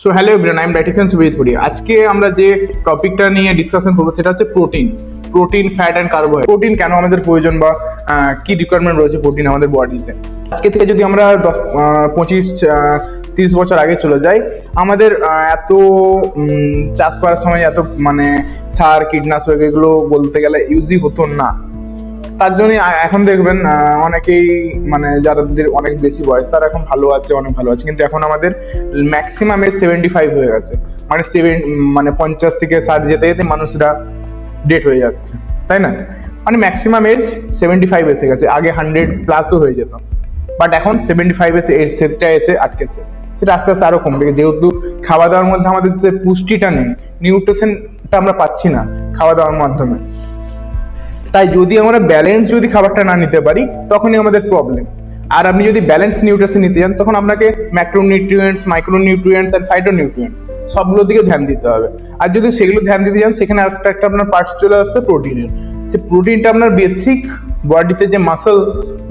So hello everyone, I am dietician Subit Puri. আজকে আমরা যে টপিকটা নিয়ে ডিসকাশন করবো সেটা হচ্ছে protein, fat and carbohydrate. Protein কেন আমাদের প্রয়োজন বা কি রিকোয়ারমেন্ট রয়েছে প্রোটিন আমাদের বডিতে। আজকে থেকে যদি আমরা 25-30 বছর আগে চলে যাই, আমাদের এত চাষ করার সময় এত সার কীটনাশক এগুলো বলতে গেলে ইউজই হতো না। তার জন্য এখন দেখবেন অনেকেই যাদের অনেক বেশি বয়স তারা এখন অনেক ভালো আছে, কিন্তু এখন আমাদের ম্যাক্সিমাম এজ 75 হয়ে গেছে। 50 থেকে 60 যেতে যেতে মানুষরা ডেট হয়ে যাচ্ছে, তাই না? ম্যাক্সিমাম এজ 75 এসে গেছে। আগে 100+ হয়ে যেত, বাট এখন 75 এজ সেটটা এসে আটকেছে। সেটা আস্তে আস্তে আরো কমবে, যেহেতু খাওয়া দাওয়ার মধ্যে আমাদের যে পুষ্টিটা নেই, নিউট্রিশনটা আমরা পাচ্ছি না খাওয়া দাওয়ার মাধ্যমে। তাই যদি আমরা ব্যালেন্স খাবারটা না নিতে পারি তখনই আমাদের প্রবলেম। আর আপনি যদি ব্যালেন্স নিউট্রিশন নিতে চান তখন আপনাকে ম্যাক্রোনিউট্রিয়েন্টস, মাইক্রোনিউট্রিয়েন্টস আর ফাইটোনিউট্রিয়েন্টস সবগুলোর দিকে ধ্যান দিতে হবে। আর যদি সেগুলো ধ্যান দিতে চান সেখানে একটা আপনার পার্টস চলে আসছে প্রোটিনের। সে প্রোটিনটা আপনার বেসিক বডিতে যে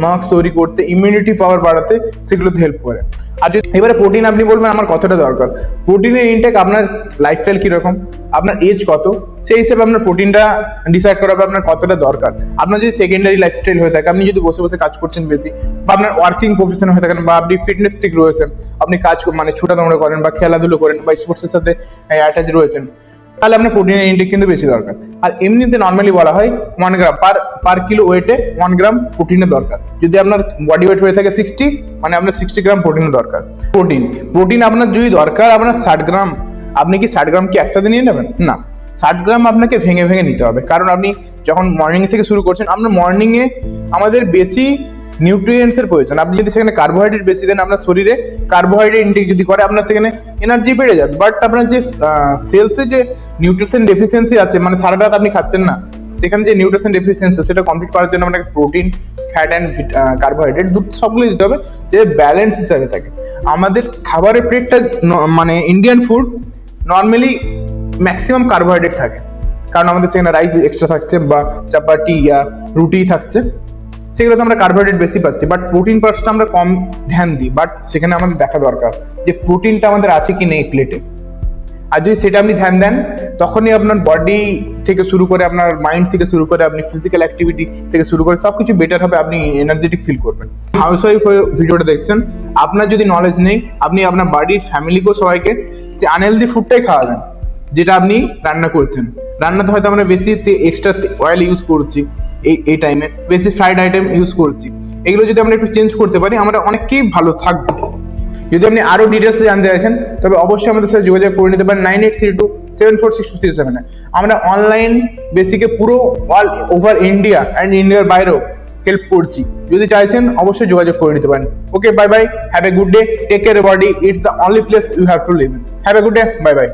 মার্কস তৈরি করতে, ইমিউনিটি পাওয়ার বাড়াতে সেগুলোতে হেল্প করে। আর যদি এবারে প্রোটিন আপনি বলবেন আমার কতটা দরকার, প্রোটিনের ইনটেক আপনার লাইফস্টাইল কীরকম, আপনার এজ কত, সেই হিসেবে আপনার প্রোটিনটা ডিসাইড করা হবে আপনার কতটা দরকার। আপনার যদি সেকেন্ডারি লাইফস্টাইল হয়ে থাকে, আপনি যদি বসে বসে কাজ করছেন বেশি, বা আপনার ওয়ার্কিং প্রফেশন হয়ে থাকেন, বা আপনি ফিটনেস ঠিক রয়েছেন, আপনি কাজ ছোটাদৌড়া করেন বা খেলাধুলো করেন বা স্পোর্টসের সাথে অ্যাটাচ রয়েছেন, তাহলে আপনার প্রোটিনের ইনটেক কিন্তু বেশি দরকার। আর এমনিতে নর্মালি বলা হয় 1 গ্রাম পার কিলো ওয়েটে 1 গ্রাম প্রোটিনের দরকার। যদি আপনার বডি ওয়েট হয়ে থাকে 60, আপনার 60 গ্রাম প্রোটিনের দরকার। প্রোটিন আপনার যদি দরকার আপনার 60 গ্রাম, আপনি কি 60 গ্রাম কি একসাথে নিয়ে নেবেন? না, 60 গ্রাম আপনাকে ভেঙে ভেঙে নিতে হবে। কারণ আপনি যখন মর্নিং থেকে শুরু করছেন, আপনার মর্নিংয়ে আমাদের বেশি নিউট্রিয়েন্টসের প্রয়োজন। আপনি যদি সেখানে কার্বোহাইড্রেট বেশি দেন, আপনার শরীরে কার্বোহাইড্রেট ইনটেক যদি করে, আপনার সেখানে এনার্জি বেড়ে যাবে। বাট আপনার যে সেলসে যে নিউট্রিশন ডেফিসিয়েন্সি আছে, সারা রাত আপনি খাচ্ছেন না, সেখানে যে নিউট্রিশন ডেফিসিয়েন্সি সেটা কমপ্লিট করার জন্য আপনাকে প্রোটিন, ফ্যাট অ্যান্ড কার্বোহাইড্রেট সবগুলো দিতে হবে, যে ব্যালেন্স হিসাবে থাকে। আমাদের খাবারের প্লেটটা Indian food normally maximum carbohydrate থাকে, কারণ আমাদের সেখানে রাইস এক্সট্রা থাকছে বা চাপাটি রুটি থাকছে, সেগুলোতে আমরা কার্বোহাইড্রেট বেশি পাচ্ছি। বাট প্রোটিন পার্টসটা আমরা কম ধ্যান দিই। বাট সেখানে আমাদের দেখা দরকার যে প্রোটিনটা আমাদের আছে কি নেই প্লেটে। আর যদি সেটা আপনি ধ্যান দেন, তখনই আপনার বডি থেকে শুরু করে, আপনার মাইন্ড থেকে শুরু করে, আপনি ফিজিক্যাল অ্যাক্টিভিটি থেকে শুরু করে সব কিছু বেটার হবে, আপনি এনার্জেটিক ফিল করবেন। হাউস ওয়াইফ ভিডিওটা দেখছেন, আপনার যদি নলেজ নেই, আপনি আপনার বাড়ির ফ্যামিলিকেও সবাইকে সে আনহেলদি ফুডটাই খাওয়াবেন যেটা আপনি রান্না করছেন। রান্নাতে হয়তো আমরা বেশি এক্সট্রা অয়েল ইউজ করছি, এই টাইমে বেশি ফ্রাইড আইটেম ইউজ করছি। এগুলো যদি আমরা একটু চেঞ্জ করতে পারি, আমরা অনেককেই ভালো থাকবো। যদি আপনি আরো ডিটেলসে জানতে চাইছেন তবে অবশ্যই আমাদের সাথে যোগাযোগ করে নিতে পারেন 9832746237। আমরা অনলাইন বেসিকে পুরো অল ওভার ইন্ডিয়া অ্যান্ড ইন্ডিয়ার বাইরেও হেল্প করছি। যদি চাইছেন অবশ্যই যোগাযোগ করে নিতে পারেন। Okay, bye bye, have a good day, take care body, it's the only place you have to live in. Have a good day, bye by.